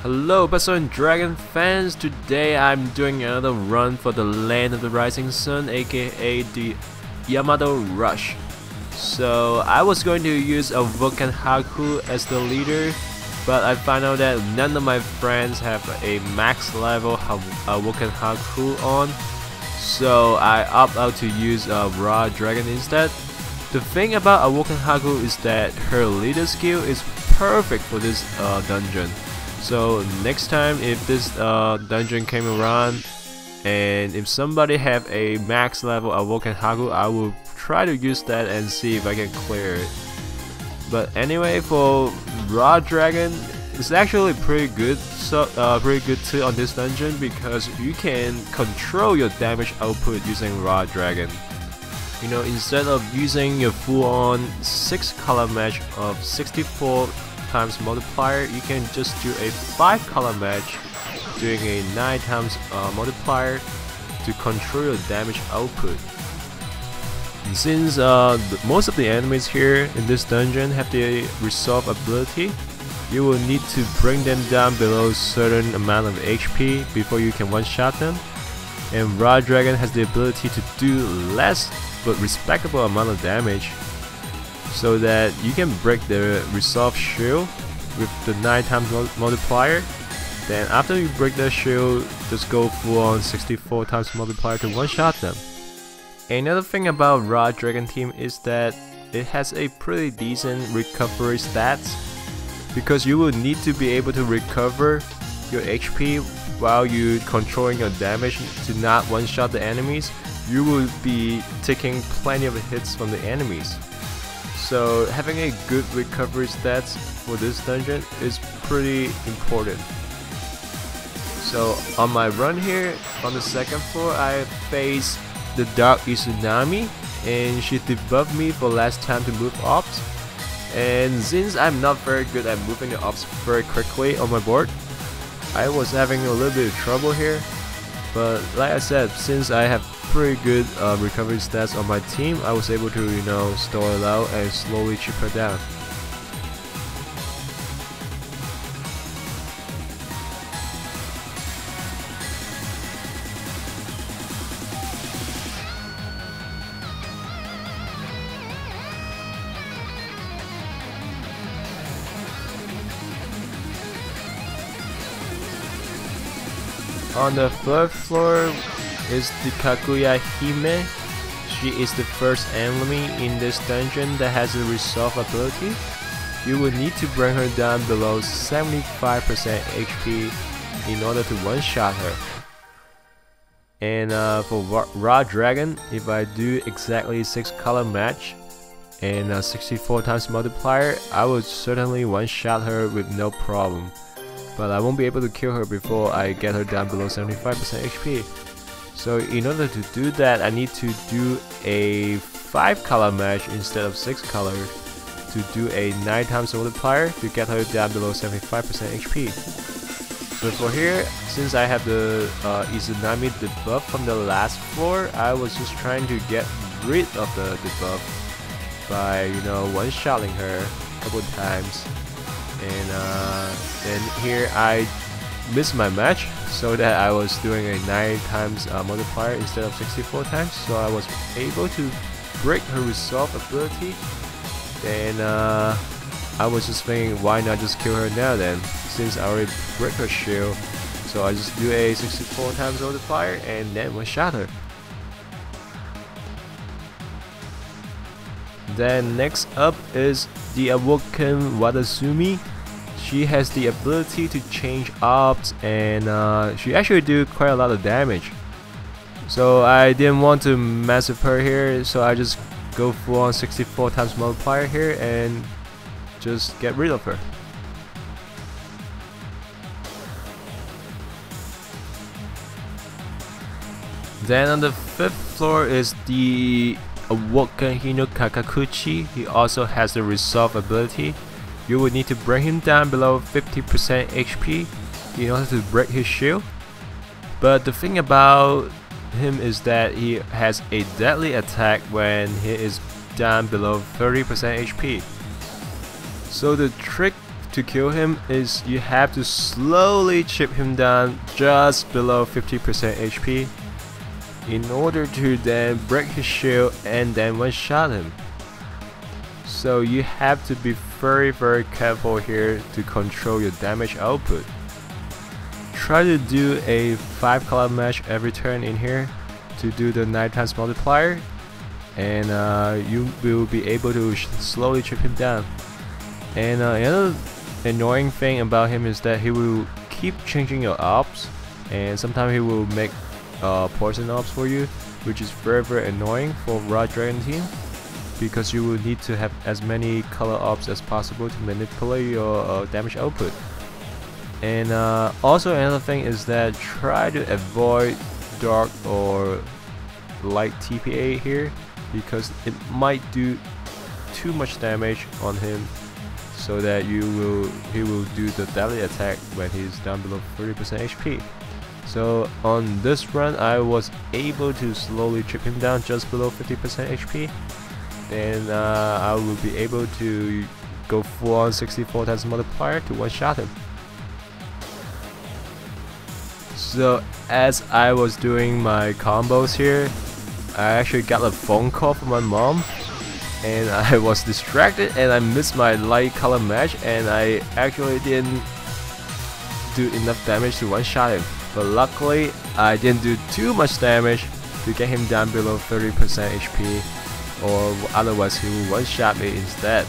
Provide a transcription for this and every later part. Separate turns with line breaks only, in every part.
Hello Battle and Dragon fans, today I'm doing another run for the Land of the Rising Sun, aka the Yamato Rush. So I was going to use a Vulcan Haku as the leader, but I found out that none of my friends have a max level Vulcan Haku on, so I opt out to use a Raw Dragon instead. The thing about a Vulcan Haku is that her leader skill is perfect for this dungeon. So next time if this dungeon came around and if somebody have a max level of Vulcan Haku, I will try to use that and see if I can clear it. But anyway, for Raw Dragon, it's actually pretty good. So pretty good too on this dungeon because you can control your damage output using Raw Dragon. You know, instead of using your full-on 6-color match of 64 times multiplier, you can just do a 5-color match doing a 9 times multiplier to control your damage output. And since most of the enemies here in this dungeon have the resolve ability, you will need to bring them down below a certain amount of HP before you can one-shot them. And Raw Dragon has the ability to do less but respectable amount of damage, so that you can break the resolve shield with the 9 times multiplier. Then after you break the shield, just go full on 64 times multiplier to one shot them. Another thing about Raw Dragon team is that it has a pretty decent recovery stats, because you will need to be able to recover your HP while you controlling your damage to not one shot the enemies. You will be taking plenty of hits from the enemies. So having a good recovery stats for this dungeon is pretty important. So on my run here, on the second floor, I face the Dark Izunami, and she debuffed me for less time to move ops. And since I'm not very good at moving the ops very quickly on my board, I was having a little bit of trouble here. But like I said, since I have pretty good recovery stats on my team, I was able to, you know, stall it out and slowly chip her down. On the third floor is the Kaguya Hime. She is the first enemy in this dungeon that has a resolve ability. You will need to bring her down below 75% HP in order to one-shot her. And for Raw Dragon, if I do exactly 6-color match and 64 times multiplier, I would certainly one-shot her with no problem. But I won't be able to kill her before I get her down below 75% HP. So in order to do that, I need to do a 5-color match instead of 6-color to do a 9 times multiplier to get her down below 75% HP. So for here, since I have the Izunami debuff from the last floor, I was just trying to get rid of the debuff by, you know, one-shotting her a couple times. And here I missed my match, so that I was doing a 9 times multiplier instead of 64 times, so I was able to break her resolve ability. And I was just thinking, why not just kill her now then, since I already break her shield. So I just do a 64 times multiplier and then one shot her. Then next up is the Awoken Wadazumi. She has the ability to change ops, and she actually do quite a lot of damage. So I didn't want to mess with her here, so I just go full on 64 times multiplier here and just get rid of her. Then on the 5th floor is the Awoken Hino Kakakuchi. He also has the resolve ability. You will need to bring him down below 50% HP in order to break his shield. But the thing about him is that he has a deadly attack when he is down below 30% HP. So the trick to kill him is you have to slowly chip him down just below 50% HP in order to then break his shield and then one-shot him. So you have to be very careful here to control your damage output. Try to do a 5 color match every turn in here to do the 9 times multiplier, and you will be able to slowly chip him down. And another annoying thing about him is that he will keep changing your ops, and sometimes he will make poison ops for you, which is very annoying for raw dragon team, because you will need to have as many color ops as possible to manipulate your damage output. And also another thing is that try to avoid dark or light TPA here, because it might do too much damage on him, so that he will do the deadly attack when he's down below 30% HP. So on this run I was able to slowly chip him down just below 50% HP. Then I will be able to go full on 64 times multiplier to one-shot him. So as I was doing my combos here, I actually got a phone call from my mom, and I was distracted and I missed my light color match, and I actually didn't do enough damage to one-shot him. But luckily I didn't do too much damage to get him down below 30% HP, or otherwise he will one-shot me instead.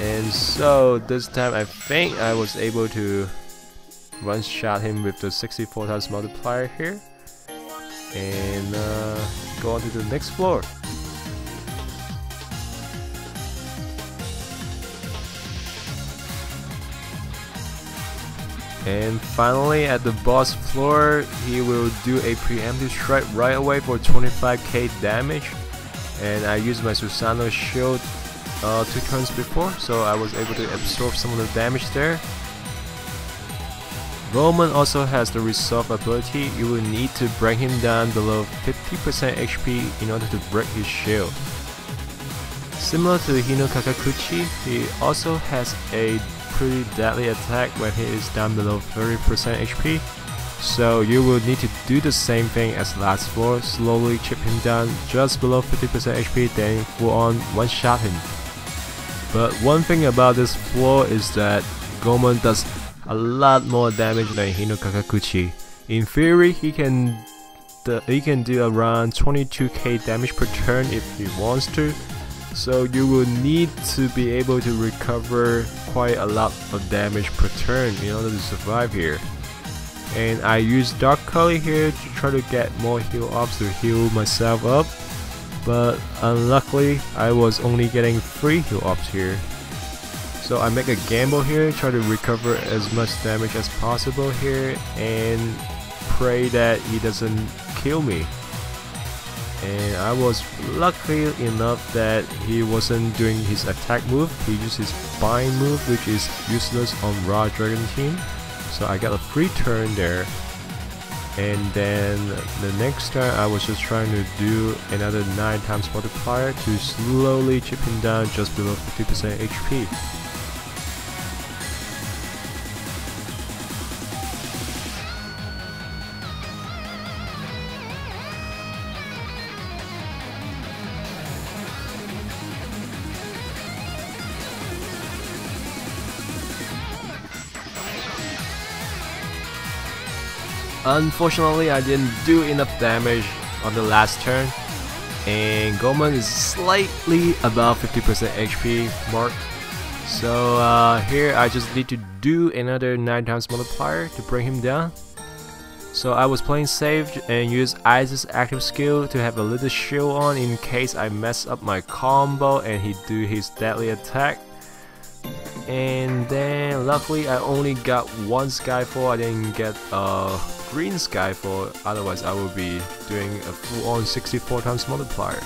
And so this time I think I was able to one-shot him with the 64 times multiplier here, and go on to the next floor. And finally at the boss floor, he will do a preemptive strike right away for 25k damage, and I used my Susanoo shield 2 turns before, so I was able to absorb some of the damage there. Roman also has the resolve ability. You will need to bring him down below 50% HP in order to break his shield. Similar to Hino Kakakuchi, he also has a pretty deadly attack when he is down below 30% HP. So you will need to do the same thing as last floor, slowly chip him down just below 50% HP, then full on one-shot him. But one thing about this floor is that Goemon does a lot more damage than Hino Kakakuchi. In theory, he can do around 22k damage per turn if he wants to. So you will need to be able to recover quite a lot of damage per turn in order to survive here. And I use Dark Curly here to try to get more heal ups to heal myself up, but unluckily I was only getting 3 heal ups here. So I make a gamble here, try to recover as much damage as possible here, and pray that he doesn't kill me. And I was lucky enough that he wasn't doing his attack move. He used his bind move, which is useless on raw dragon team. So I got a free turn there. And then the next turn I was just trying to do another 9 times multiplier to slowly chip him down just below 50% HP. Unfortunately, I didn't do enough damage on the last turn, and Goemon is slightly above 50% HP mark. So here I just need to do another 9 times multiplier to bring him down. So I was playing safe and used Ice's active skill to have a little shield on in case I mess up my combo and he do his deadly attack. And then luckily I only got 1 Skyfall, I didn't get a green Skyfall, otherwise I will be doing a full on 64 times multiplier.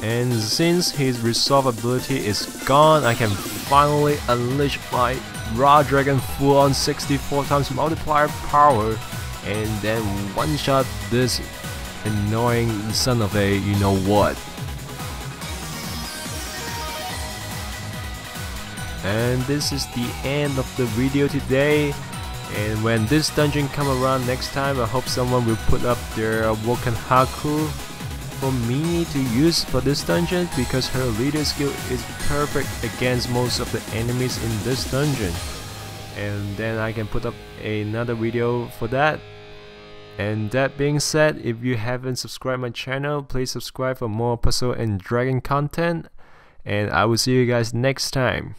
And since his resolve ability is gone, I can finally unleash my raw dragon full on 64 times multiplier power, and then one shot this annoying son of a you know what. And this is the end of the video today. And when this dungeon come around next time, I hope someone will put up their Woken Haku for me to use for this dungeon, because her leader skill is perfect against most of the enemies in this dungeon. And then I can put up another video for that. And that being said, if you haven't subscribed my channel, please subscribe for more puzzle and dragon content. And I will see you guys next time.